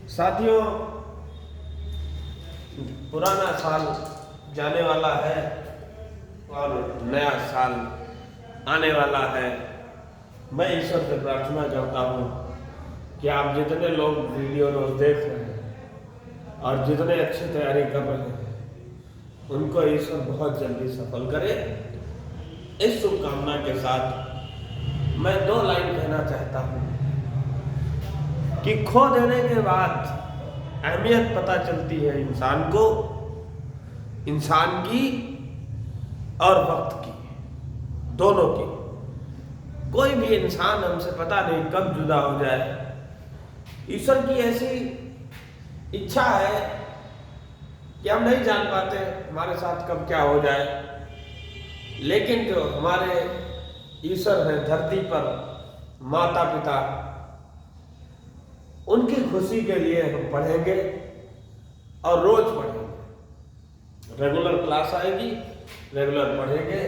साथियों, पुराना साल जाने वाला है और नया साल आने वाला है। मैं ईश्वर से प्रार्थना करता हूँ कि आप जितने लोग वीडियो रोज देख रहे हैं और जितने अच्छी तैयारी कर रहे हैं उनको ईश्वर बहुत जल्दी सफल करे। इस शुभकामना के साथ मैं 2 लाइन कहना चाहता हूँ कि खो देने के बाद अहमियत पता चलती है इंसान को, इंसान की और वक्त की, दोनों की। कोई भी इंसान हमसे पता नहीं कब जुदा हो जाए। ईश्वर की ऐसी इच्छा है कि हम नहीं जान पाते हमारे साथ कब क्या हो जाए, लेकिन जो हमारे ईश्वर हैं धरती पर, माता पिता, उनकी खुशी के लिए हम पढ़ेंगे और रोज पढ़ेंगे। रेगुलर क्लास आएगी, रेगुलर पढ़ेंगे।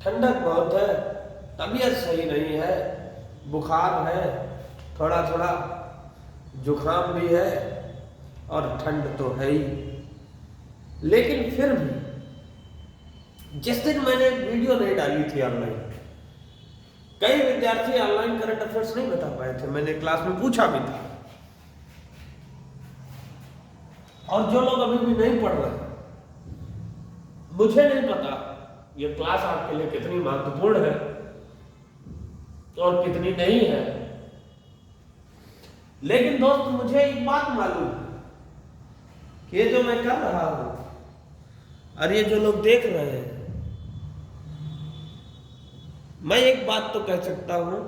ठंडक बहुत है, तबीयत सही नहीं है, बुखार है, थोड़ा थोड़ा जुखाम भी है और ठंड तो है ही। लेकिन फिर भी जिस दिन मैंने वीडियो नहीं डाली थी ऑनलाइन, कई विद्यार्थी ऑनलाइन करंट अफेयर्स नहीं बता पाए थे। मैंने क्लास में पूछा भी था। और जो लोग अभी भी नहीं पढ़ रहे, मुझे नहीं पता ये क्लास आपके लिए कितनी महत्वपूर्ण है और कितनी नहीं है, लेकिन दोस्त मुझे एक बात मालूम है कि ये जो मैं कर रहा हूं और ये जो लोग देख रहे हैं, मैं एक बात तो कह सकता हूं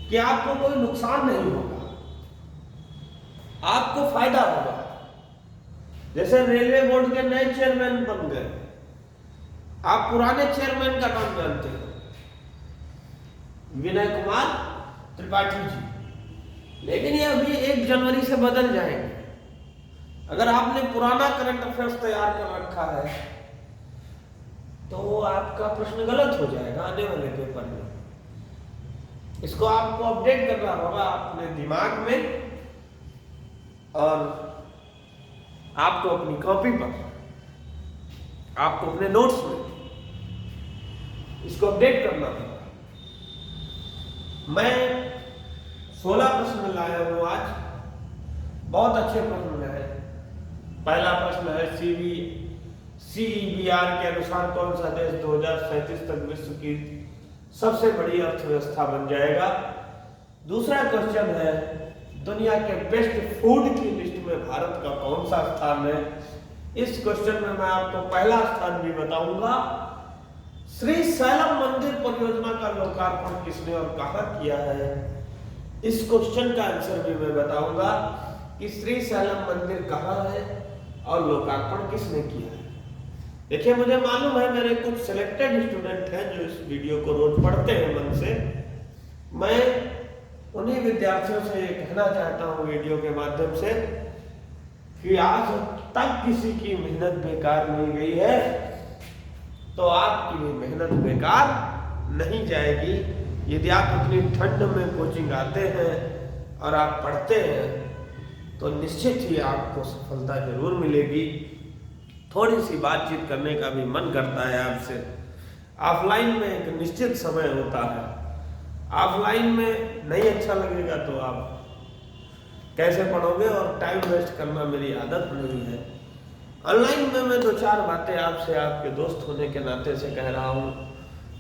कि आपको कोई नुकसान नहीं होगा, आपको फायदा होगा। जैसे रेलवे बोर्ड के नए चेयरमैन बन गए, आप पुराने चेयरमैन का नाम जानते हो, विनय कुमार त्रिपाठी जी, लेकिन ये अभी 1 जनवरी से बदल जाएंगे। अगर आपने पुराना करंट अफेयर्स तैयार कर रखा है तो आपका प्रश्न गलत हो जाएगा आने वाले पेपर में। इसको आपको अपडेट करना होगा अपने दिमाग में और आपको अपनी कॉपी पर, आपको अपने नोट्स में इसको अपडेट करना होगा। मैं 16 प्रश्न लाया हूं आज, बहुत अच्छे प्रश्न है। पहला प्रश्न है CEBR के अनुसार कौन सा देश 2037 तक विश्व की सबसे बड़ी अर्थव्यवस्था बन जाएगा। दूसरा क्वेश्चन है दुनिया के बेस्ट फूड की लिस्ट में भारत का कौन सा स्थान है। इस क्वेश्चन में मैं आपको पहला स्थान भी बताऊंगा। श्री सैलम मंदिर परियोजना का लोकार्पण किसने और कहां किया है, इस क्वेश्चन का आंसर भी मैं बताऊंगा कि श्री सैलम मंदिर कहां है और लोकार्पण किसने किया है। देखिए, मुझे मालूम है मेरे कुछ सिलेक्टेड स्टूडेंट हैं जो इस वीडियो को रोज पढ़ते हैं मन से। मैं उन्हीं विद्यार्थियों से ये कहना चाहता हूं वीडियो के माध्यम से कि आज तक किसी की मेहनत बेकार नहीं गई है, तो आपकी भी मेहनत बेकार नहीं जाएगी। यदि आप इतनी ठंड में कोचिंग आते हैं और आप पढ़ते हैं तो निश्चित ही आपको सफलता जरूर मिलेगी। थोड़ी सी बातचीत करने का भी मन करता है आपसे। ऑफलाइन में एक निश्चित समय होता है, ऑफलाइन में नहीं अच्छा लगेगा तो आप कैसे पढ़ोगे, और टाइम वेस्ट करना मेरी आदत नहीं है। ऑनलाइन में मैं 2-4 बातें आपसे आपके दोस्त होने के नाते से कह रहा हूँ,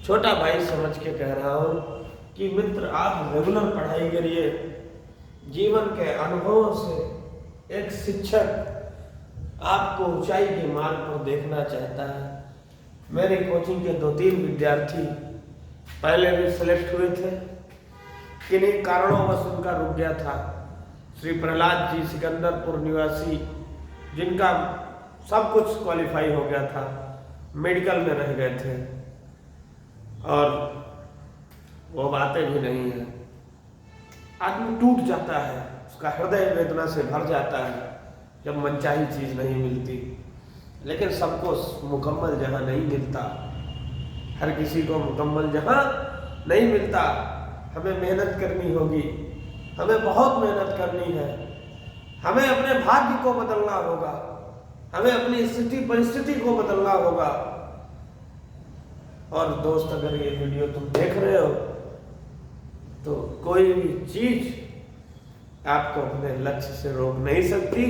छोटा भाई समझ के कह रहा हूँ कि मित्र, आप रेगुलर पढ़ाई करिए। जीवन के अनुभवों से एक शिक्षक आपको ऊंचाई के मार्ग पर देखना चाहता है। मेरे कोचिंग के 2-3 विद्यार्थी पहले भी सिलेक्ट हुए थे, किन्हीं कारणोंवश उनका रुक गया था। श्री प्रहलाद जी सिकंदरपुर निवासी, जिनका सब कुछ क्वालिफाई हो गया था, मेडिकल में रह गए थे और वो बातें भी नहीं है। आदमी टूट जाता है, उसका हृदय वेदना से भर जाता है जब मनचाही चीज नहीं मिलती। लेकिन सबको मुकम्मल जहां नहीं मिलता, हर किसी को मुकम्मल जहां नहीं मिलता, हमें मेहनत करनी होगी, हमें बहुत मेहनत करनी है। हमें अपने भाग्य को बदलना होगा, हमें अपनी स्थिति परिस्थिति को बदलना होगा। और दोस्त, अगर ये वीडियो तुम देख रहे हो तो कोई भी चीज आपको अपने लक्ष्य से रोक नहीं सकती।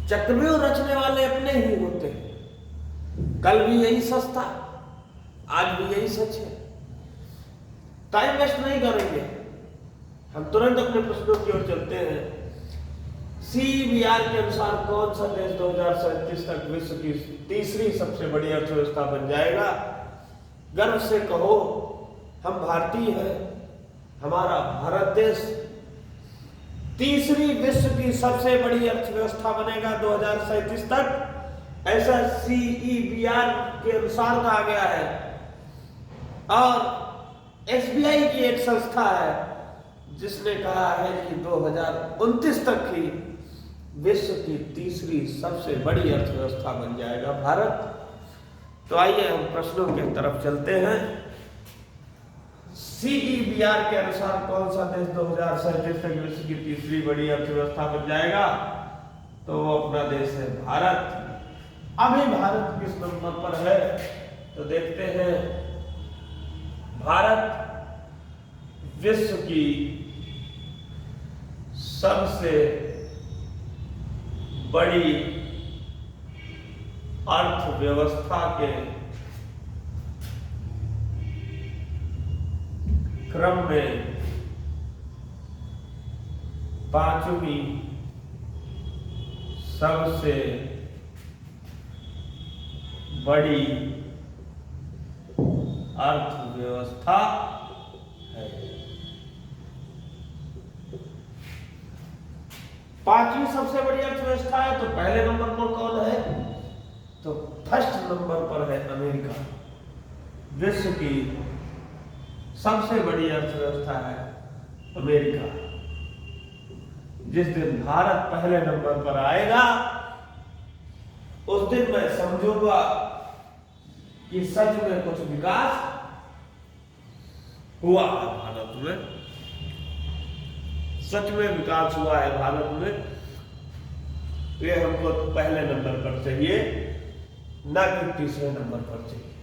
चक्रव्यूह रचने वाले अपने ही होते हैं। कल भी यही सच था, आज भी यही सच है। टाइम वेस्ट नहीं करेंगे, हम तुरंत अपने प्रश्नों की ओर चलते हैं। CBR के अनुसार कौन सा देश 2037 तक विश्व की तीसरी सबसे बड़ी अर्थव्यवस्था बन जाएगा? गर्व से कहो, हम भारतीय हैं, हमारा भारत देश तीसरी विश्व की सबसे बड़ी अर्थव्यवस्था बनेगा 2037 तक, ऐसा CEBR के अनुसार कहा गया है। और SBI की एक संस्था है जिसने कहा है कि 2029 तक ही विश्व की तीसरी सबसे बड़ी अर्थव्यवस्था बन जाएगा भारत। तो आइए हम प्रश्नों की तरफ चलते हैं। CEBR के अनुसार कौन सा देश 2037 तक विश्व की तीसरी बड़ी अर्थव्यवस्था बन जाएगा? तो वो अपना देश है भारत। अभी भारत किस नंबर पर है तो देखते हैं। भारत विश्व की सबसे बड़ी अर्थव्यवस्था के क्रम में 5वीं सबसे बड़ी अर्थव्यवस्था है। 5वीं सबसे बड़ी अर्थव्यवस्था है तो पहले नंबर पर कौन है? तो फर्स्ट नंबर पर है अमेरिका। विश्व की सबसे बड़ी अर्थव्यवस्था है अमेरिका। जिस दिन भारत पहले नंबर पर आएगा उस दिन मैं समझूंगा कि सच में कुछ विकास हुआ है भारत में, सच में विकास हुआ है भारत में। ये हमको पहले नंबर पर चाहिए, ना कि तीसरे नंबर पर चाहिए।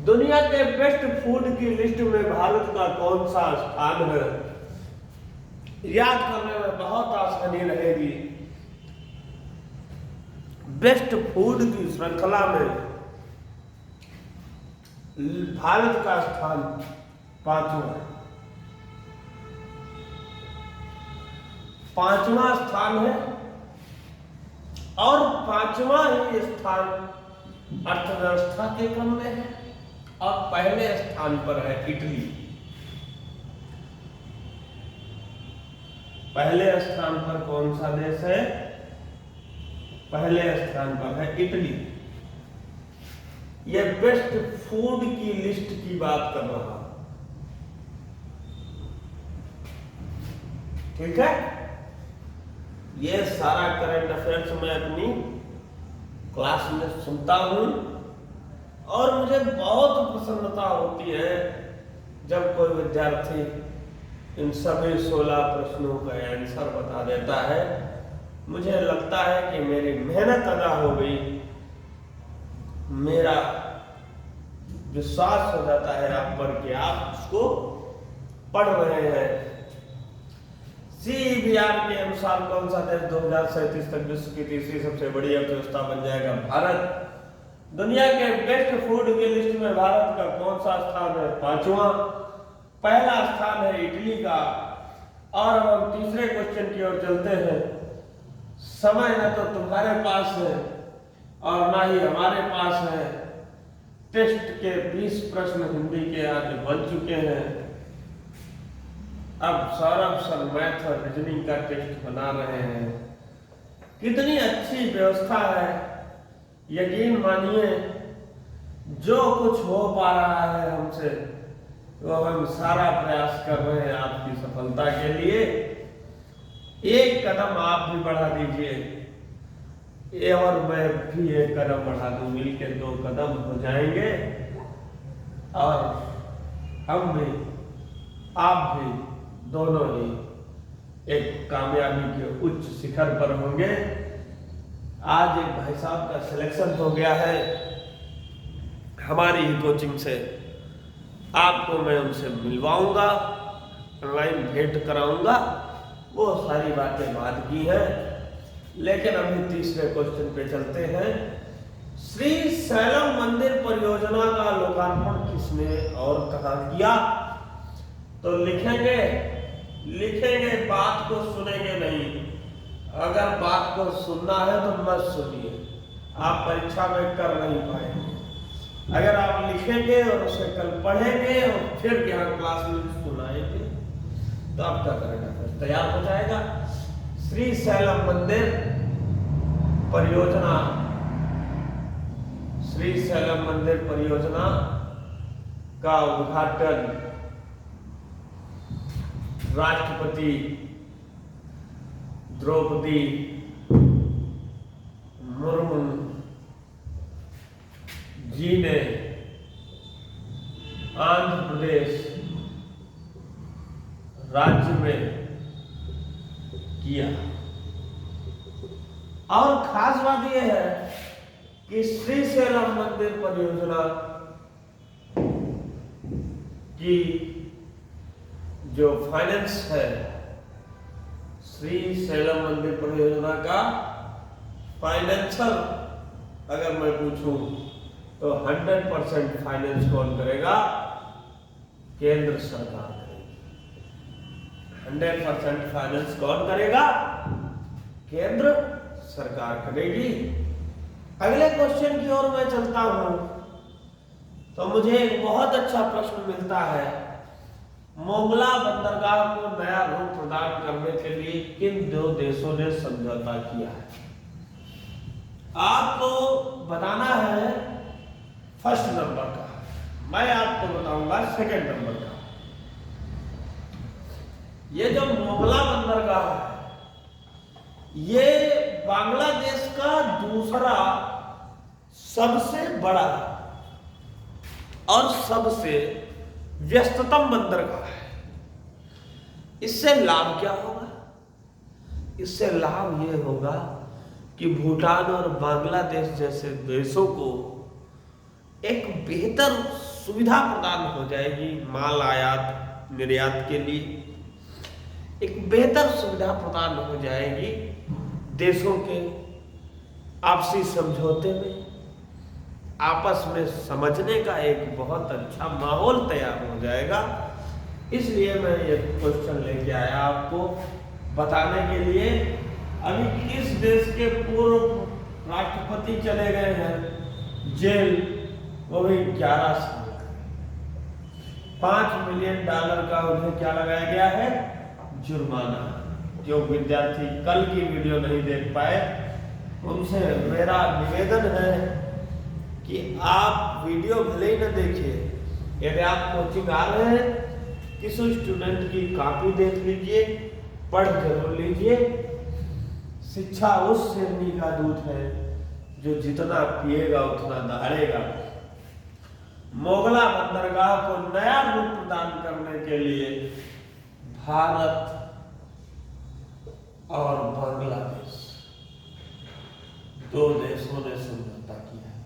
दुनिया के बेस्ट फूड की लिस्ट में भारत का कौन सा स्थान है? याद करने में बहुत आसानी रहेगी। बेस्ट फूड की श्रृंखला में भारत का स्थान 5वां है। 5वां स्थान है और 5वां ही स्थान अर्थव्यवस्था के क्रम में है। और पहले स्थान पर है इटली। पहले स्थान पर कौन सा देश है? पहले स्थान पर है इटली। यह बेस्ट फूड की लिस्ट की बात कर रहा हूं, ठीक है। यह सारा करंट अफेयर्स मैं अपनी क्लास में सुनता हूं और मुझे बहुत प्रसन्नता होती है जब कोई विद्यार्थी इन सभी 16 प्रश्नों का आंसर बता देता है। मुझे लगता है कि मेरी मेहनत अदा हो गई, मेरा विश्वास हो जाता है आप पर कि आप उसको पढ़ रहे हैं। CBR के अनुसार कौन सा देश 2037 तक विश्व की तीसरी सबसे बड़ी अर्थव्यवस्था बन जाएगा? भारत। दुनिया के बेस्ट फूड की लिस्ट में भारत का कौन सा स्थान है? 5वां। पहला स्थान है इटली का। और अब हम तीसरे क्वेश्चन की ओर चलते हैं। समय न तो तुम्हारे पास है और ना ही हमारे पास है। टेस्ट के 20 प्रश्न हिंदी के आज बन चुके हैं। अब सौरभ सर मैथ और रीजनिंग का टेस्ट बना रहे हैं। कितनी अच्छी व्यवस्था है, यकीन मानिए। जो कुछ हो पा रहा है हमसे वो हम सारा प्रयास कर रहे हैं आपकी सफलता के लिए। एक कदम आप भी बढ़ा दीजिए और मैं भी एक कदम बढ़ा दूं, मिलकर 2 कदम हो जाएंगे और हम भी आप भी दोनों ही एक कामयाबी के उच्च शिखर पर होंगे। आज एक भाई साहब का सिलेक्शन हो गया है हमारी ही कोचिंग से, आपको मैं उनसे मिलवाऊंगा, ऑनलाइन भेंट कराऊंगा, वो सारी बातें बाद की हैं। लेकिन अभी तीसरे क्वेश्चन पे चलते हैं। श्री शैलम मंदिर परियोजना का लोकार्पण किसने और कहां किया? तो लिखेंगे, बात को सुनेंगे नहीं। अगर बात को सुनना है तो मत सुनिए, आप परीक्षा में कर नहीं पाएंगे। अगर आप लिखेंगे और उसे कल पढ़ेंगे और फिर यहाँ क्लास में सुनाएंगे तो आप क्या करेगा? फिर तैयार हो जाएगा। श्री शैलम मंदिर परियोजना, श्री शैलम मंदिर परियोजना का उद्घाटन राष्ट्रपति द्रौपदी मुर्मू जी ने आंध्र प्रदेश राज्य में किया। और खास बात यह है कि श्री शैलम मंदिर परियोजना की जो फाइनेंस है, श्री शैलम मंदिर परियोजना का फाइनेंशियल अगर मैं पूछूं तो 100% फाइनेंस कौन करेगा? केंद्र सरकार करेगी। 100% फाइनेंस कौन करेगा? केंद्र सरकार करेगी। अगले क्वेश्चन की ओर मैं चलता हूं तो मुझे एक बहुत अच्छा प्रश्न मिलता है। मोगला बंदरगाह को नया रूप प्रदान करने के लिए किन दो देशों ने समझौता किया है? आपको बताना है फर्स्ट नंबर का, मैं आपको बताऊंगा सेकंड नंबर का। ये जो मोगला बंदरगाह है, ये बांग्लादेश का दूसरा सबसे बड़ा और सबसे व्यस्ततम बंदरगाह है। इससे लाभ क्या होगा? इससे लाभ यह होगा कि भूटान और बांग्लादेश जैसे देशों को एक बेहतर सुविधा प्रदान हो जाएगी माल आयात निर्यात के लिए। एक बेहतर सुविधा प्रदान हो जाएगी देशों के आपसी समझौते में, आपस में समझने का एक बहुत अच्छा माहौल तैयार हो जाएगा। इसलिए मैं ये क्वेश्चन लेके आया आपको बताने के लिए। अभी किस देश के पूर्व राष्ट्रपति चले गए हैं जेल, वो भी 11 साल का। $5 मिलियन का उन्हें क्या लगाया गया है? जुर्माना। जो विद्यार्थी कल की वीडियो नहीं देख पाए उनसे मेरा निवेदन है कि आप वीडियो भले ही न देखिए, यदि आप कोचिंग आ रहे हैं किसी स्टूडेंट की कॉपी देख लीजिए, पढ़ जरूर लीजिए। शिक्षा उस शेरनी का दूध है जो जितना पिएगा उतना दहाड़ेगा। मोगला बंदरगाह को नया रूप प्रदान करने के लिए भारत और बांग्लादेश दो देशों ने समझौता किया है।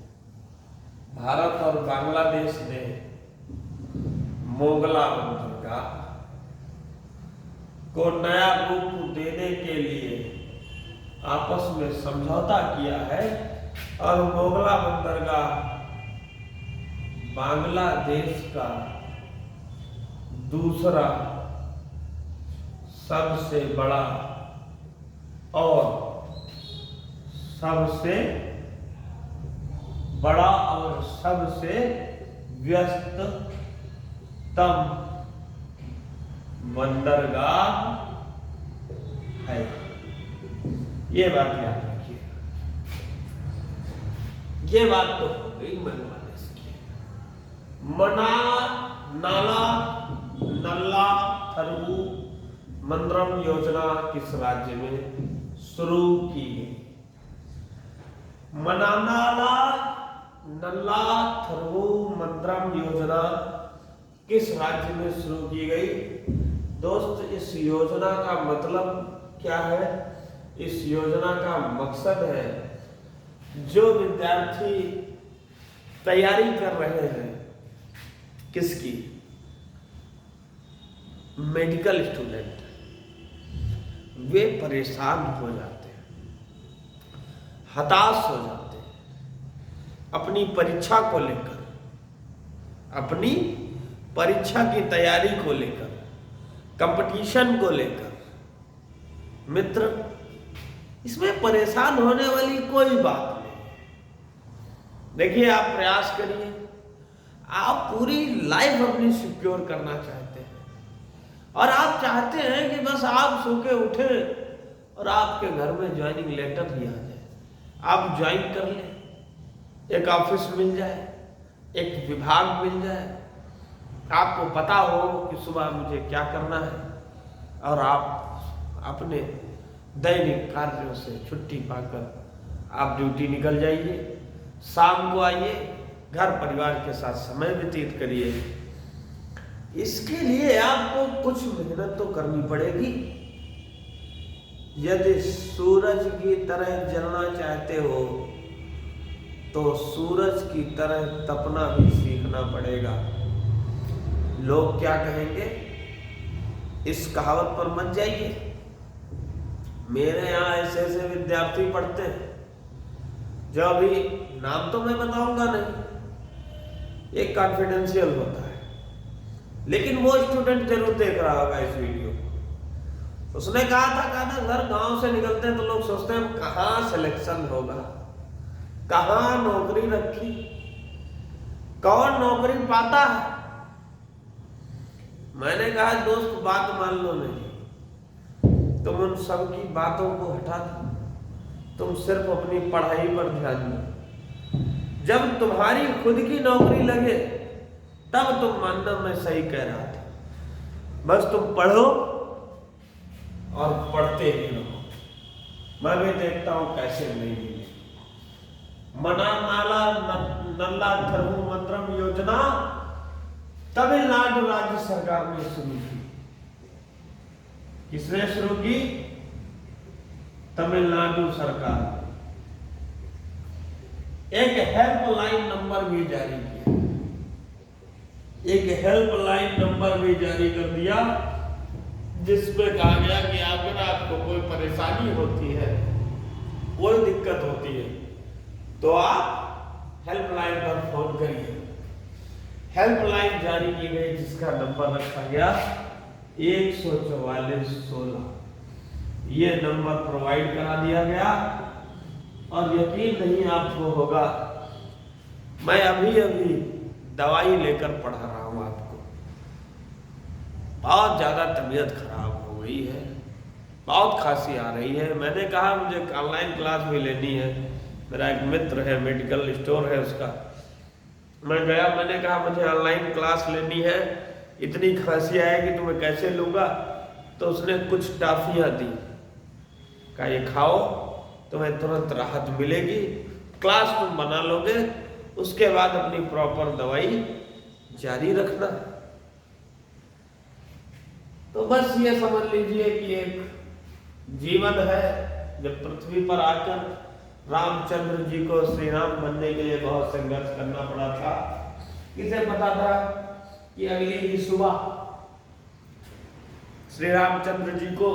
भारत और बांग्लादेश ने मोगला बंदरगाह को नया रूप देने के लिए आपस में समझौता किया है और मोगला बंदरगाह बांग्लादेश का दूसरा सबसे बड़ा और सबसे व्यस्ततम बंदरगाह है। ये बात याद रखिए। ये बात तो हो गई बांग्लादेश की। नाला नल्ला थरवू मंद्रम योजना किस राज्य में शुरू की गई? मनानाला नल्ला थरवू मंद्रम योजना किस राज्य में शुरू की गई? दोस्त, इस योजना का मतलब क्या है? इस योजना का मकसद है जो विद्यार्थी तैयारी कर रहे हैं, किसकी? मेडिकल स्टूडेंट, वे परेशान हो जाते हैं, हताश हो जाते हैं अपनी परीक्षा को लेकर, अपनी परीक्षा की तैयारी को लेकर, कंपटीशन को लेकर। मित्र, इसमें परेशान होने वाली कोई बात नहीं। देखिए, आप प्रयास करिए, आप पूरी लाइफ अपनी सिक्योर करना चाहते हैं और आप चाहते हैं कि बस आप सो के उठे और आपके घर में ज्वाइनिंग लेटर ही आ जाए, आप ज्वाइन कर लें, एक ऑफिस मिल जाए, एक विभाग मिल जाए, आपको पता हो कि सुबह मुझे क्या करना है और आप अपने दैनिक कार्यों से छुट्टी पाकर आप ड्यूटी निकल जाइए, शाम को आइए, घर परिवार के साथ समय व्यतीत करिए। इसके लिए आपको कुछ मेहनत तो करनी पड़ेगी। यदि सूरज की तरह जलना चाहते हो तो सूरज की तरह तपना भी सीखना पड़ेगा। लोग क्या कहेंगे, इस कहावत पर मत जाइए। मेरे यहाँ ऐसे ऐसे विद्यार्थी पढ़ते हैं जो अभी नाम तो मैं बताऊंगा नहीं, एक कॉन्फिडेंशियल होता है, लेकिन वो स्टूडेंट जरूर देख रहा होगा इस वीडियो को। उसने कहा था सर, गांव से निकलते हैं तो लोग सोचते हैं कहाँ सिलेक्शन होगा, कहाँ नौकरी रखी, कौन नौकरी पाता है। मैंने कहा दोस्त, बात मान लो, नहीं, तुम उन सब की बातों को हटा दो, तुम सिर्फ अपनी पढ़ाई पर ध्यान दो। जब तुम्हारी खुद की नौकरी लगे तब तुम मानना मैं सही कह रहा था। बस तुम पढ़ो और पढ़ते ही रहो। मैं भी देखता हूं कैसे नहीं मिले। मना नाला नल्ला धर्मु मंत्रम योजना तमिलनाडु राज्य सरकार ने शुरू की। किसने शुरू की? तमिलनाडु सरकार। एक हेल्पलाइन नंबर भी जारी किया, एक हेल्पलाइन नंबर भी जारी कर दिया जिसमें कहा गया कि अगर आपको कोई परेशानी होती है, कोई दिक्कत होती है तो आप हेल्पलाइन पर फोन करिए। हेल्पलाइन जारी की गई जिसका नंबर रखा गया 14416। ये नंबर प्रोवाइड करा दिया गया और यकीन नहीं आपको होगा, मैं अभी अभी दवाई लेकर पढ़ा रहा हूं आपको। बहुत ज्यादा तबीयत खराब हो गई है, बहुत खांसी आ रही है। मैंने कहा मुझे ऑनलाइन क्लास भी लेनी है। मेरा एक मित्र है, मेडिकल स्टोर है उसका। मैं गया, मैंने कहा मुझे ऑनलाइन क्लास लेनी है, इतनी खांसी आएगी तो मैं कैसे लूँगा। तो उसने कुछ टॉफियाँ दी, कहा ये खाओ, तुम्हें तुरंत राहत मिलेगी, क्लास तुम बना लोगे, उसके बाद अपनी प्रॉपर दवाई जारी रखना। तो बस ये समझ लीजिए कि एक जीवन है जब पृथ्वी पर आकर रामचंद्र जी को श्री राम बनने के लिए बहुत संघर्ष करना पड़ा था। किसे पता था कि अगली ही सुबह श्री रामचंद्र जी को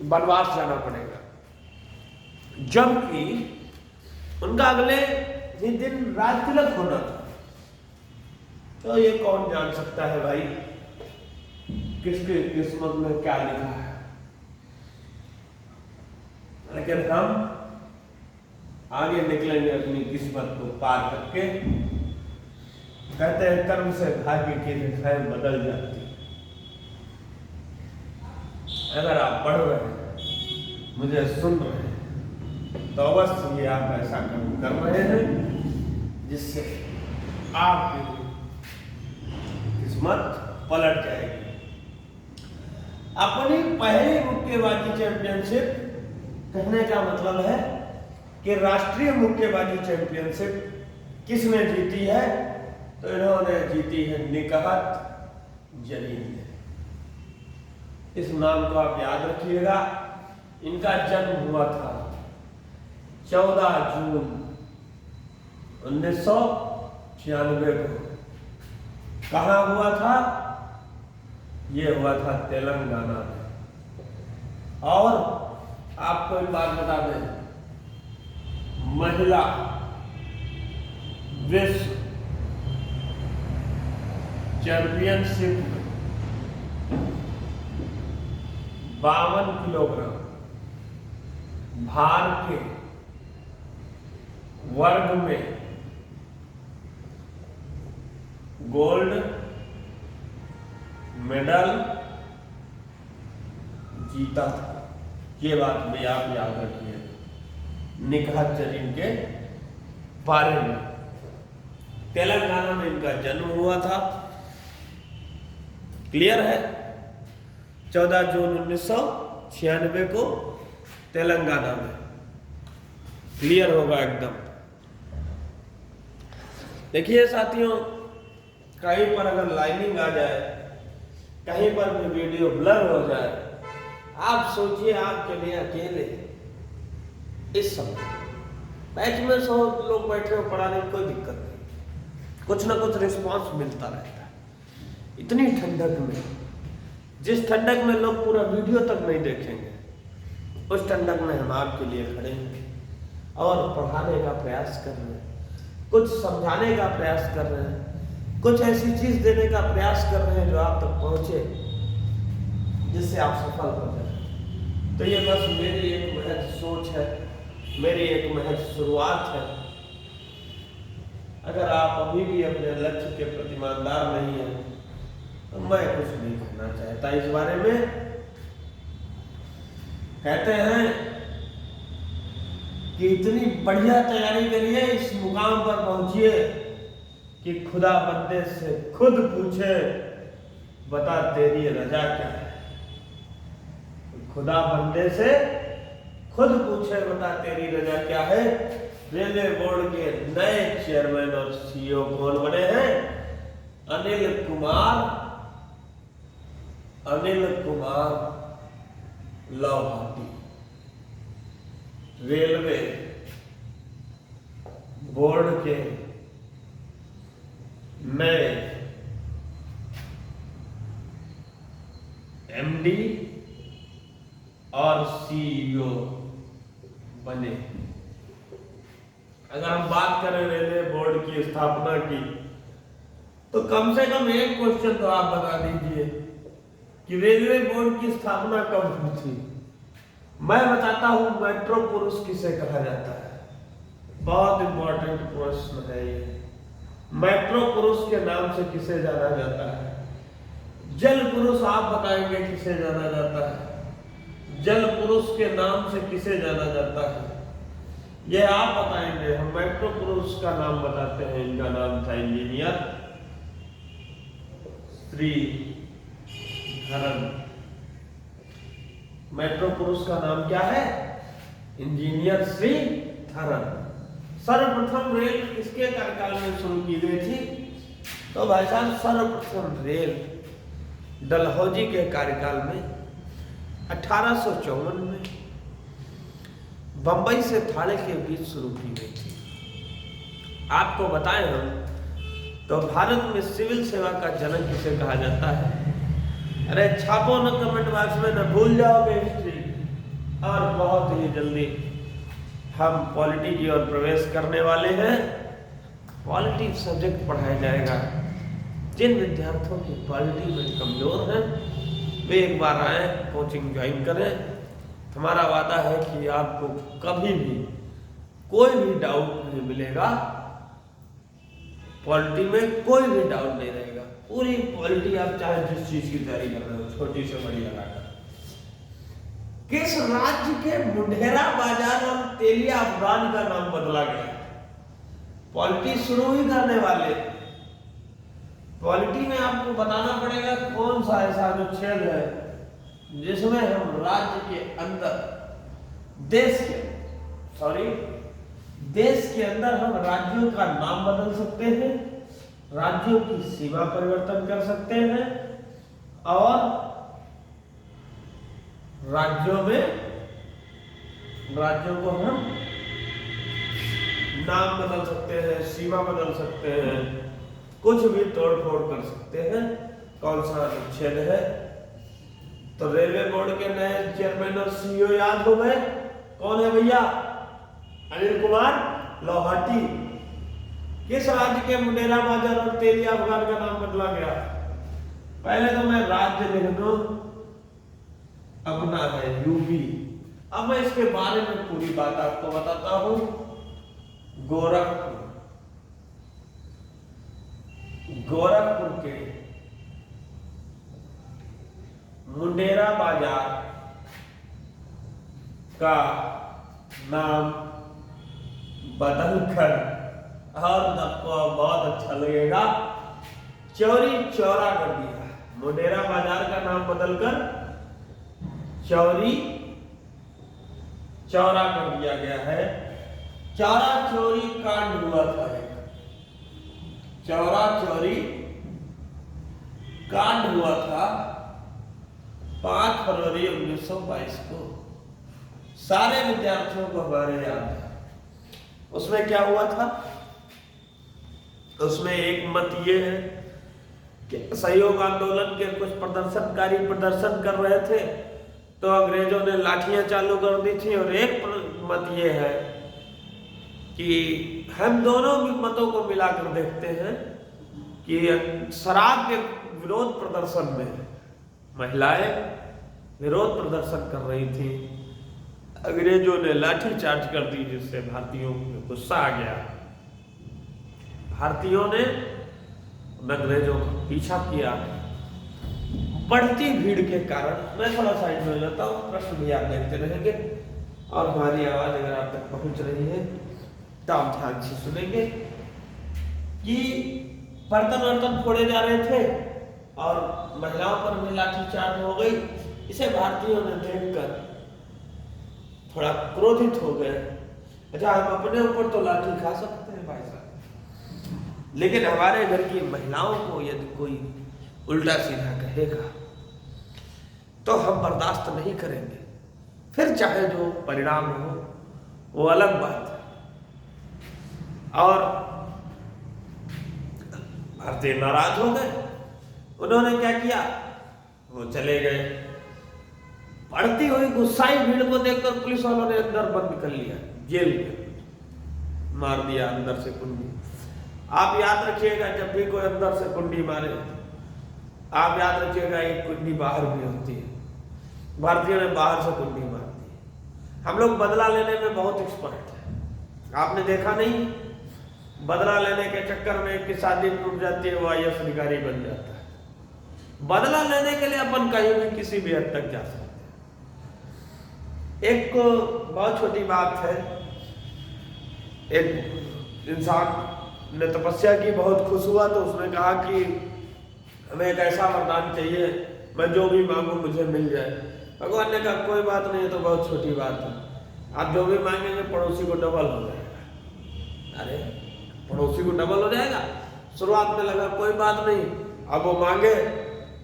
वनवास जाना पड़ेगा, जबकि उनका अगले ही दिन राज तिलक होना था। तो ये कौन जान सकता है भाई किसकी किस्मत में क्या लिखा है। लेकिन हम आगे निकलेंगे अपनी किस्मत को पार करके। कहते हैं कर्म से भाग्य की रेखाएं बदल जाती। अगर आप पढ़ रहे हैं, मुझे सुन रहे हैं, तो अवश्य ही आप ऐसा कर्म कर रहे हैं जिससे आपकी किस्मत पलट जाएगी। अपनी पहली मुक्केबाजी चैंपियनशिप, कहने का मतलब है कि राष्ट्रीय मुक्केबाजी चैंपियनशिप किसने जीती है? तो इन्होंने जीती है निकहत जरीन ने। इस नाम को आप याद रखिएगा। इनका जन्म हुआ था 14 जून 1996 को। कहाँ हुआ था? ये हुआ था तेलंगाना में। और आपको एक बात बता दें, महिला विश्व चैंपियनशिप में 52 किलोग्राम भार के वर्ग में गोल्ड मेडल जीता था। ये बात भी आप याद रखिए निखात जरीन के बारे में। तेलंगाना में इनका जन्म हुआ था। क्लियर है? 14 जून 1996 को तेलंगाना में। क्लियर होगा एकदम। देखिए साथियों, कहीं पर अगर लाइनिंग आ जाए, कहीं पर भी वीडियो ब्लर हो जाए, आप सोचिए आपके लिए अकेले इस समय बैच में 100 लोग बैठे हो पढ़ाने में, कोई दिक्कत नहीं, कुछ ना कुछ रिस्पांस मिलता रहता है। इतनी ठंडक में, जिस ठंडक में लोग पूरा वीडियो तक नहीं देखेंगे, उस ठंडक में हम आपके लिए खड़े हैं और पढ़ाने का प्रयास कर रहे हैं, कुछ समझाने का प्रयास कर रहे हैं, कुछ ऐसी चीज देने का प्रयास कर रहे हैं जो आप तक पहुंचे, जिससे आप सफल हो जाए। तो ये बस मेरी एक महज सोच है, मेरी एक महज शुरुआत है। अगर आप अभी भी अपने लक्ष्य के प्रति ईमानदार नहीं हैं, तो मैं कुछ नहीं कहना चाहता इस बारे में। कहते हैं कि इतनी बढ़िया तैयारी करिए, इस मुकाम पर पहुंचिए कि खुदा बंदे से खुद पूछे, बता तेरी रजा क्या है। खुदा बंदे से खुद पूछे, बता तेरी रजा क्या है। रेलवे बोर्ड के नए चेयरमैन और सीईओ कौन बने हैं? अनिल कुमार लाहोटी। रेलवे बोर्ड के नए एमडी और सीईओ बने। अगर हम बात करें रेलवे बोर्ड की स्थापना की, तो कम से कम एक क्वेश्चन तो आप बता दीजिए कि रेलवे बोर्ड की स्थापना कब हुई थी। मैं बताता हूं मेट्रो पुरुष किसे कहा जाता है। बहुत इंपॉर्टेंट प्रश्न है ये। मेट्रो पुरुष के नाम से किसे जाना जाता है? जल पुरुष आप बताएंगे किसे जाना जाता है? जल पुरुष के नाम से किसे जाना जाता है? ये आप बताएंगे। हम मेट्रो पुरुष का नाम बताते हैं। इनका नाम था इंजीनियर श्रीधरन। मेट्रो पुरुष का नाम क्या है? इंजीनियर श्रीधरन। सर्वप्रथम रेल किसके कार्यकाल में शुरू की गई थी? तो भाई साहब, सर्वप्रथम रेल डलहौजी के कार्यकाल में 1854 में बंबई से थाने के बीच शुरू की गई थी। आपको बताएं हम तो भारत में सिविल सेवा का जनक किसे कहा जाता है? अरे छापो न कमेंट बॉक्स में, न भूल जाओगे हिस्ट्री। और बहुत ही जल्दी हम पॉलिटी की ओर प्रवेश करने वाले हैं। पॉलिटी सब्जेक्ट पढ़ाया जाएगा। जिन विद्यार्थियों की पॉलिटी में कमजोर हैं, वे एक बार आए, कोचिंग ज्वाइन करें। हमारा वादा है कि आपको कभी भी कोई भी डाउट नहीं मिलेगा। पॉलिटी में कोई भी डाउट नहीं रहेगा। पूरी पॉलिटी आप चाहे जिस चीज की तैयारी कर रहे हो, छोटी से बड़ी लगाकर। किस राज्य के मुंडेरा बाजार और तेलिया अफगान का नाम बदला गया? पॉलिटी शुरू ही करने वाले। पॉलिटी में आपको बताना पड़ेगा कौन सा ऐसा अनुच्छेद है जिसमें हम राज्य के अंदर, देश के अंदर हम राज्यों का नाम बदल सकते हैं, राज्यों की सीमा परिवर्तन कर सकते हैं और राज्यों को हम नाम बदल सकते हैं, सीमा बदल सकते हैं, कुछ भी तोड़ फोड़ कर सकते हैं। कौन सा अनुच्छेद है? तो रेलवे बोर्ड के नए चेयरमैन और सीईओ याद हो गए? कौन है भैया? अनिल कुमार लोहाटी। किस राज्य के मुंडेरा बाजार और तेलिया अफगान का नाम बदला गया? पहले तो मैं राज्य लिख दूं, अपना है यूपी। अब मैं इसके बारे में पूरी बात आपको बताता हूं। गोरखपुर के मुंडेरा बाजार का नाम बदलकर, और आपको बहुत अच्छा लगेगा, चौरी चौरा कर दिया। मुंडेरा बाजार का नाम बदलकर चौरी चौरा कर दिया गया है। चौरा चोरी कांड हुआ था, चौरा चोरी कांड हुआ था 5 फरवरी 1922 को। सारे विद्यार्थियों को हमारे याद है। उसमें क्या हुआ था? उसमें एक मत ये है कि सहयोग आंदोलन के कुछ प्रदर्शनकारी प्रदर्शन कर रहे थे, तो अंग्रेजों ने लाठियां चालू कर दी थी। और एक मत ये है कि हम दोनों भी मतों को मिलाकर देखते हैं कि शराब के विरोध प्रदर्शन में महिलाएं विरोध प्रदर्शन कर रही थी, अंग्रेजों ने लाठी चार्ज कर दी, जिससे भारतीयों को गुस्सा आ गया। भारतीयों ने अंग्रेजों का पीछा किया। बढ़ती भीड़ के कारण, मैं थोड़ा साइड में हो जाता हूँ, प्रश्न भी आप देखते रहेंगे और हमारी आवाज अगर आप तक पहुंच रही है तो आप ध्यान से सुनेंगे कि बर्तन वर्तन फोड़े जा रहे थे और महिलाओं पर भी लाठीचार्ज हो गई। इसे भारतीयों ने देखकर थोड़ा क्रोधित हो गए। अच्छा, हम अपने ऊपर तो लाठी खा सकते हैं भाई साहब, लेकिन हमारे घर की महिलाओं को यदि कोई उल्टा सीधा कहेगा तो हम बर्दाश्त नहीं करेंगे। फिर चाहे जो परिणाम हो वो अलग बात है। और भारतीय नाराज हो गए। उन्होंने क्या किया? वो चले गए। बढ़ती हुई गुस्साई भीड़ को देखकर पुलिस वालों ने अंदर बंद कर लिया, जेल में मार दिया अंदर से कुंडी। आप याद रखिएगा, जब भी कोई अंदर से कुंडी मारे, आप याद रखिएगा एक कुंडी बाहर भी होती है। भारतीयों ने बाहर से कुंडी मार दी। हम लोग बदला लेने में बहुत एक्सपर्ट है। आपने देखा नहीं, बदला लेने के चक्कर में एक की शादी टूट जाती है, वो IAS अधिकारी बन जाता है। बदला लेने के लिए अपन कहीं भी किसी भी हद तक जा सकते हैं। एक बहुत छोटी बात है, एक इंसान ने तपस्या की, बहुत खुश हुआ, तो उसने कहा कि हमें एक ऐसा वरदान चाहिए, मैं जो भी मांगू मुझे मिल जाए। भगवान ने कहा कोई बात नहीं है, तो बहुत छोटी बात है, आप जो भी मांगेंगे पड़ोसी को डबल हो जाएगा। अरे पड़ोसी को डबल हो जाएगा? शुरुआत में लगा कोई बात नहीं, अब वो मांगे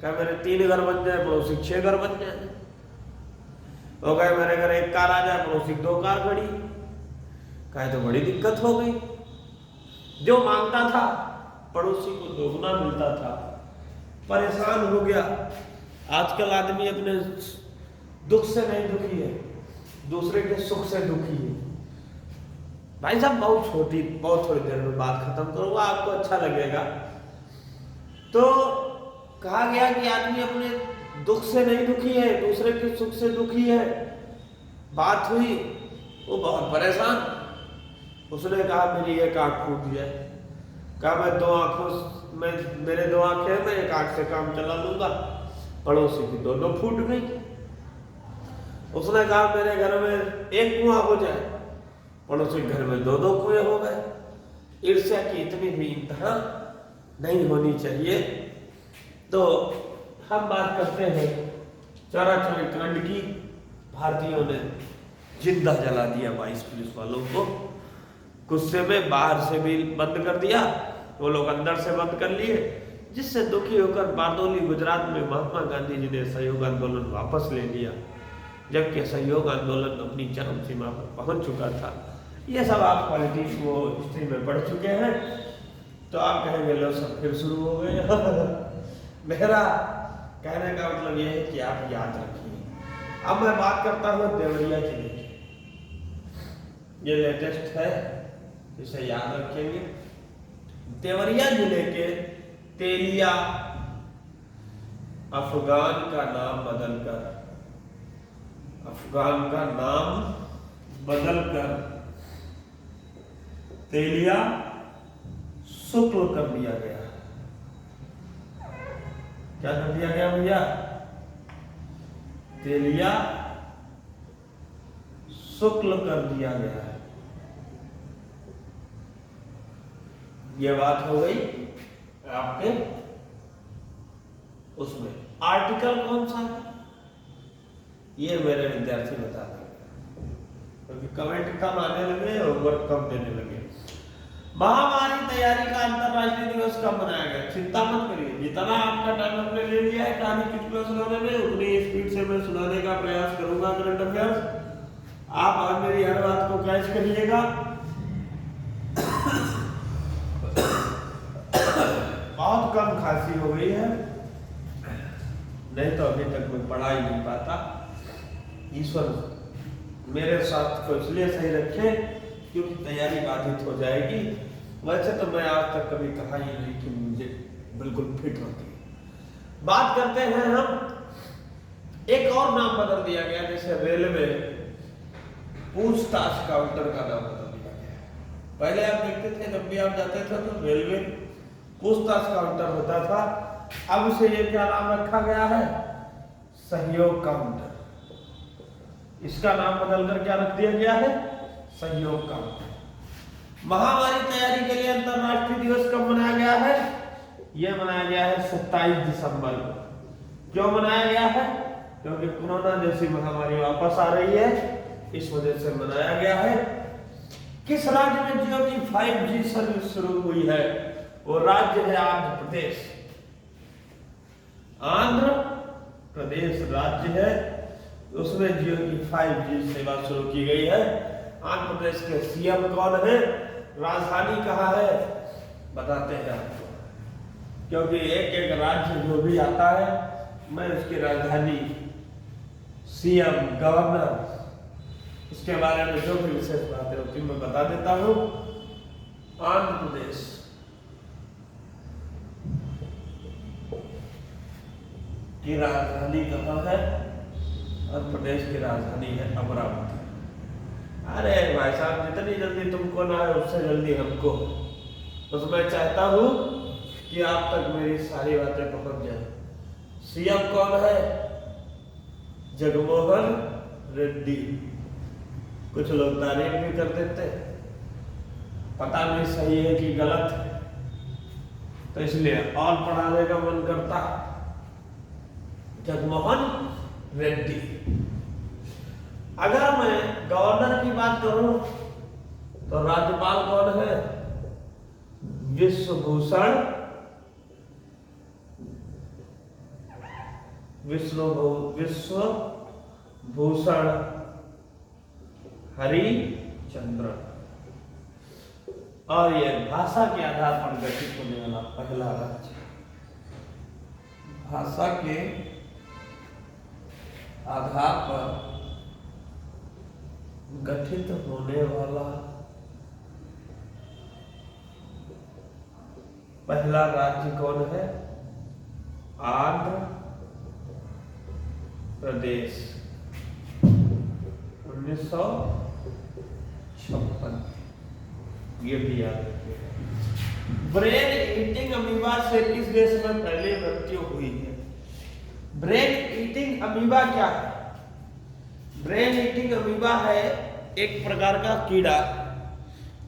क्या मेरे 3 घर बन जाए, पड़ोसी 6 घर बन जाए। हो गए मेरे घर 1 कार आ जाए, पड़ोसी 2 कार खड़ी। कहे तो बड़ी दिक्कत हो गई। जो मांगता था पड़ोसी को दोगुना मिलता था, परेशान हो गया। आजकल आदमी अपने दुख से नहीं दुखी है, दूसरे के सुख से दुखी है। भाई साहब बहुत थोड़ी देर में बात खत्म करूंगा, आपको अच्छा लगेगा। तो कहा गया कि आदमी अपने दुख से नहीं दुखी है, दूसरे के सुख से दुखी है। बात हुई, वो बहुत परेशान। उसने कहा मेरी 1 आंख फूट जाए। कहा मैं 2 आंखों में, मेरे 2 आंखें हैं, मैं 1 आंख से काम चला लूंगा। पड़ोसी की दोनों फूट गई। उसने कहा मेरे घर में 1 कुआं हो जाए, पड़ोसी के घर में 2-2 कुएं हो गए। ईर्ष्या की इतनी भी इंतहा नहीं होनी चाहिए। तो हम बात करते हैं चौरा चौरी कांड की। भारतीयों ने जिंदा जला दिया 22 पुलिस वालों को। गुस्से में बाहर से भी बंद कर दिया, वो लोग अंदर से बंद कर लिए, जिससे दुखी होकर बारदोली गुजरात में महात्मा गांधी जी ने सहयोग आंदोलन वापस ले लिया। जबकि असहयोग आंदोलन अपनी चरम सीमा पर पहुंच चुका था। ये सब आप पॉलिटिक्स वो हिस्ट्री में पढ़ चुके हैं, तो आप कहेंगे लो सब फिर शुरू हो गए। मेरा कहने का मतलब ये है कि आप याद रखिए। अब मैं बात करता हूँ देवरिया जिले की, ये लेटेस्ट है, इसे याद रखेंगे। देवरिया जिले के तेलिया अफगान का नाम बदलकर तेलिया शुक्ल कर दिया गया। क्या कर दिया गया भैया? तेलिया शुक्ल कर दिया गया है। ये बात हो गई आपके उसमें। आर्टिकल कौन सा है ये मेरे विद्यार्थी बता देंगे, क्योंकि कमेंट कम आने लगे और वर्क कम देने लगे। महामारी तैयारी का अंतरराष्ट्रीय दिवस कब मनाया गया? चिंता मत करिए, जितना आपका टाइम हमने ले लिया है कहानी चुटकुला सुनाने में, उतनी स्पीड से मैं सुनाने का प्रयास करूंगा करंट अफेयर्स। आप आज मेरी हर बात को कैच करिएगा। बहुत कम खांसी हो गई है, नहीं तो अभी तक मैं पढ़ा ही नहीं पाता। ईश्वर मेरे स्वास्थ्य को इसलिए सही रखे क्योंकि तैयारी बाधित हो जाएगी। वैसे तो मैं आज तक कभी कहा ही नहीं कि मुझे बिल्कुल फिट होती है। बात करते हैं हम, एक और नाम बदल दिया गया, जैसे रेलवे पूछताछ काउंटर का नाम बदल दिया गया। पहले आप देखते थे जब भी आप जाते थे तो रेलवे पूछताछ काउंटर होता था, अब उसे ये क्या नाम रखा गया है? सहयोग काउंटर। इसका नाम बदलकर क्या रख दिया गया है? सहयोग काउंटर। महामारी तैयारी के लिए अंतरराष्ट्रीय दिवस कब मनाया गया है? यह मनाया गया है 27 दिसंबर को। क्यों मनाया गया है? क्योंकि कोरोना जैसी महामारी वापस आ रही है, इस वजह से मनाया गया है। किस राज्य में जियो की 5G सर्विस शुरू हुई है? वो राज्य है आंध्र प्रदेश। आंध्र प्रदेश राज्य है, उसमें जियो की 5G सेवा शुरू की गई है। आंध्र प्रदेश के सीएम कौन है? राजधानी कहाँ है? बताते हैं आपको, क्योंकि एक एक राज्य जो भी आता है मैं उसकी राजधानी, सीएम, गवर्नर, इसके बारे में जो भी विशेष बातें होती मैं बता देता हूँ। आंध्र प्रदेश की राजधानी कहाँ है? आंध्र प्रदेश की राजधानी है अमरावती। अरे भाई साहब, जितनी जल्दी तुमको ना है उससे जल्दी हमको, तो मैं चाहता हूं कि आप तक मेरी सारी बातें पहुंच जाए। सीएम कौन है? जगनमोहन रेड्डी। कुछ लोग तारीफ भी कर देते, पता नहीं सही है कि गलत है, तो इसलिए और पढ़ाने का मन करता। जगनमोहन रेड्डी। अगर मैं गवर्नर की बात करूं तो राज्यपाल कौन है? विश्वभूषण हरिचंद्रन। और यह भाषा के आधार पर गठित होने वाला पहला राज्य, भाषा के आधार पर गठित होने वाला पहला राज्य कौन है? आंध्र प्रदेश। 1956। ये भी याद रखिएगा। ब्रेन ईटिंग अमीबा से किस देश में पहले मृत्यु हुई है? ब्रेन ईटिंग अमीबा क्या है? ब्रेन ईटिंग अमीबा है एक प्रकार का कीड़ा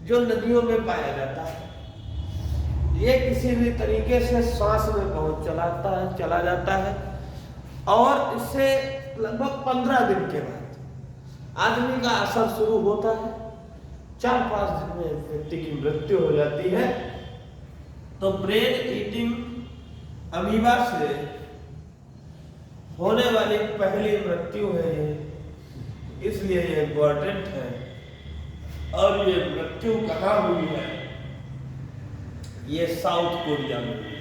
जो नदियों में पाया जाता है। ये किसी भी तरीके से सांस में चला जाता है और इससे लगभग 15 दिन के बाद आदमी का असर शुरू होता है। 4-5 दिन में व्यक्ति की मृत्यु हो जाती है। तो ब्रेन ईटिंग अमीबा से होने वाली पहली मृत्यु है ये इसलिए ये इम्पोर्टेंट है। और ये मृत्यु कहाँ हुई है? ये साउथ कोरिया में हुई।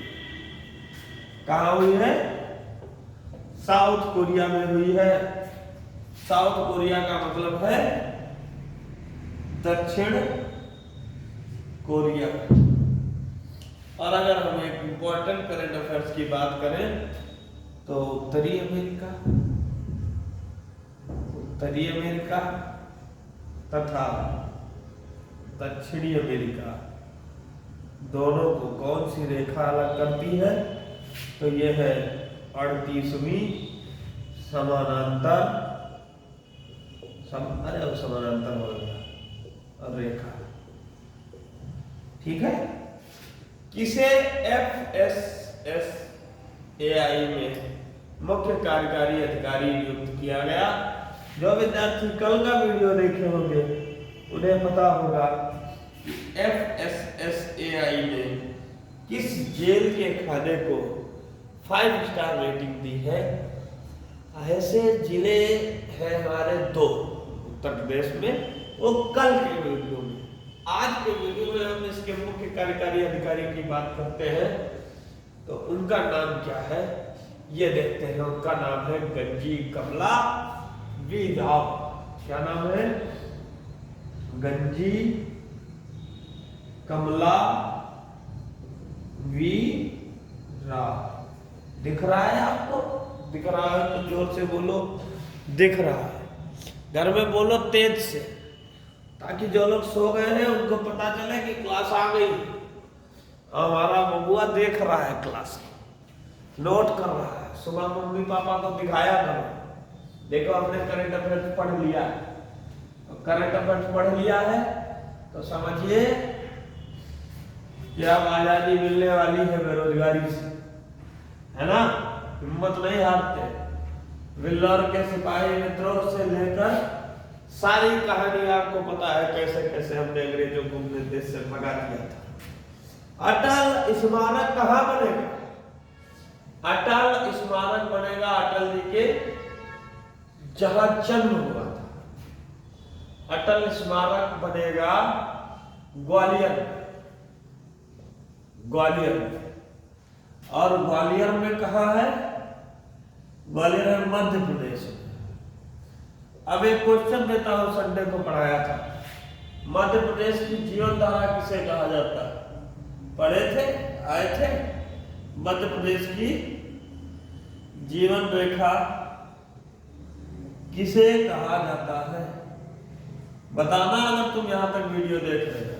कहाँ हुई है? साउथ कोरिया में हुई है। साउथ कोरिया का मतलब है दक्षिण कोरिया। और अगर हम एक इंपॉर्टेंट करंट अफेयर्स की बात करें तो उत्तरी अमेरिका तथा दक्षिणी अमेरिका दोनों को कौन सी रेखा अलग करती है? तो यह है 38वीं समानांतर समानांतर हो गया रेखा। ठीक है। किसे FSSAI में मुख्य कार्यकारी अधिकारी नियुक्त किया गया? जो विद्यार्थी कल का वीडियो देखे होंगे उन्हें पता होगा कि FSSAI ने किस जेल के खाने को 5 स्टार रेटिंग दी है। ऐसे जिले हैं हमारे 2 उत्तर प्रदेश में, वो कल के वीडियो में। आज के वीडियो में हम इसके मुख्य कार्यकारी अधिकारी की बात करते हैं। तो उनका नाम क्या है ये देखते हैं। उनका नाम है गंजी कमला वी राव। क्या नाम है? गंजी कमला वी राव। दिख रहा है आपको? दिख रहा है तो जोर से बोलो। दिख रहा है। घर में बोलो तेज से, ताकि जो लोग सो गए हैं उनको पता चले कि क्लास आ गई। हमारा बबुआ देख रहा है, क्लास नोट कर रहा है। सुबह मम्मी पापा को दिखाया करो, देखो हमने करंट अफेयर्स पढ़ लिया है। करंट अफेयर्स पढ़ लिया है तो समझिए कि अब आजादी मिलने वाली है बेरोजगारी से, है ना। हिम्मत नहीं हारते। विल्लोर के सिपाही विद्रोह से लेकर सारी कहानी आपको पता है, कैसे कैसे हमने अंग्रेजों को अपने देश से भगा दिया था। अटल स्मारक कहाँ बनेगा? अटल स्मारक बनेगा अटल जी के जहां जन्म हुआ था। अटल स्मारक बनेगा ग्वालियर में। और ग्वालियर में कहाँ है? ग्वालियर है मध्य प्रदेश में। अब एक क्वेश्चन देता हूं, संडे को पढ़ाया था। मध्य प्रदेश की जीवन धारा किसे कहा जाता है? पढ़े थे, आए थे। मध्य प्रदेश की जीवन रेखा किसे कहा जाता है? बताना अगर तुम यहां तक वीडियो देख रहे हो।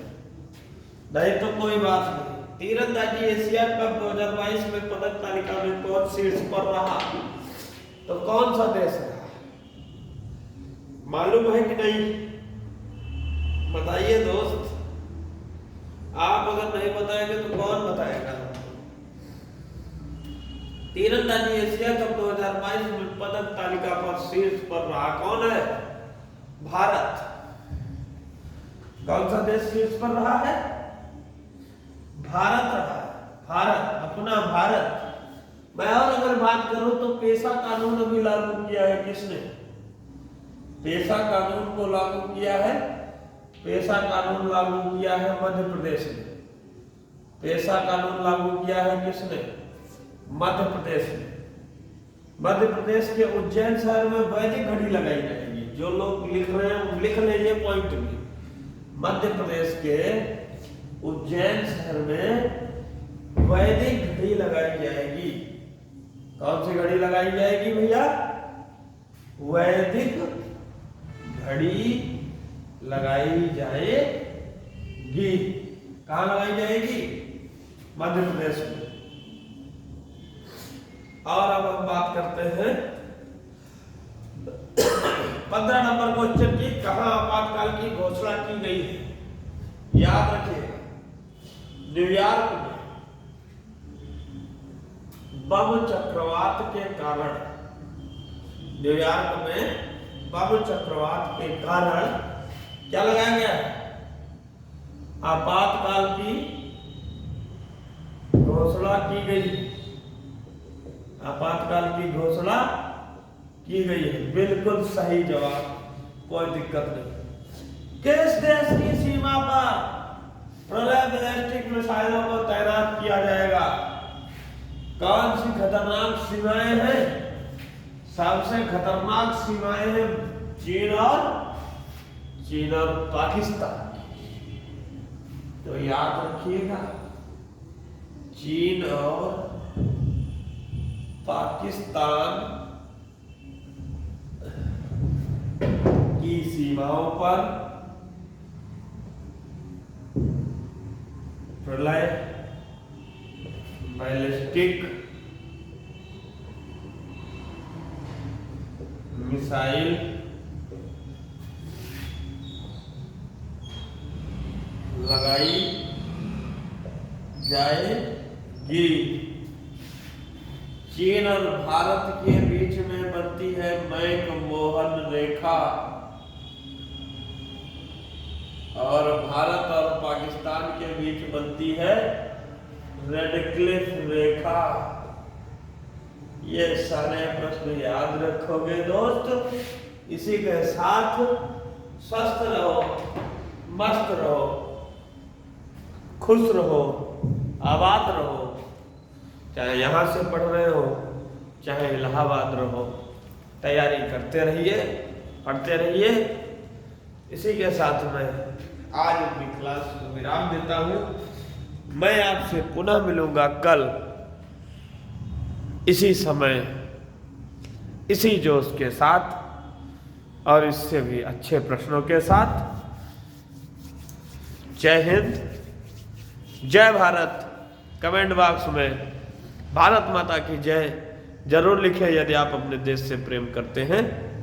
नहीं तो कोई बात नहीं। तीरंदाजी एशिया कप 2022 में पदक तालिका में कौन शीर्ष पर रहा? तो कौन सा देश रहा? मालूम है कि नहीं? बताइए दोस्त। आप अगर नहीं बताएंगे तो कौन बताएगा? तीरंदाजी एशिया कप 2022 में पदक तालिका पर शीर्ष पर रहा कौन है? भारत। कौन सा देश शीर्ष पर रहा है? भारत रहा। भारत, अपना भारत। मैं और अगर बात करूं तो पेशा कानून अभी लागू किया है किसने? पेशा कानून को लागू किया है, पेशा कानून लागू किया है मध्य प्रदेश में। पेशा कानून लागू किया है किसने? मध्य प्रदेश में। मध्य प्रदेश के उज्जैन शहर में वैदिक घड़ी लगाई जाएगी। जो लोग लिख रहे हैं लिख लीजिए पॉइंट में। मध्य प्रदेश के उज्जैन शहर में वैदिक घड़ी लगाई जाएगी। कौन सी घड़ी लगाई जाएगी भैया? वैदिक घड़ी लगाई जाएगी। कहां लगाई जाएगी? मध्य प्रदेश में। और अब हम बात करते हैं 15 नंबर क्वेश्चन की। कहां आपातकाल की घोषणा की गई है? याद रखिए, न्यूयॉर्क में बम चक्रवात के कारण, न्यूयॉर्क में बम चक्रवात के कारण क्या लगाया गया है? आपातकाल की घोषणा की गई। आपातकाल की घोषणा की गई है। बिल्कुल सही जवाब। कोई दिक्कत नहीं। किस देश की सीमा पर प्रलय बैलिस्टिक मिसाइलों को तैनात किया जाएगा? कौन सी खतरनाक सीमाएं हैं? सबसे खतरनाक सीमाएं हैं चीन और पाकिस्तान। तो याद रखिएगा, चीन और पाकिस्तान की सीमाओं पर प्रलय बैलिस्टिक मिसाइल लगाई जाएगी। चीन और भारत के बीच में बनती है मैक-मोहन रेखा और भारत और पाकिस्तान के बीच बनती है रेडक्लिफ रेखा। ये सारे प्रश्न याद रखोगे दोस्त। इसी के साथ स्वस्थ रहो, मस्त रहो, खुश रहो, आबाद रहो। चाहे यहाँ से पढ़ रहे हो, चाहे इलाहाबाद रहो, तैयारी करते रहिए, पढ़ते रहिए। इसी के साथ मैं आज अपनी क्लास को विराम देता हूँ। मैं आपसे पुनः मिलूंगा कल इसी समय, इसी जोश के साथ और इससे भी अच्छे प्रश्नों के साथ। जय हिंद, जय भारत। कमेंट बॉक्स में भारत माता की जय जरूर लिखें यदि आप अपने देश से प्रेम करते हैं।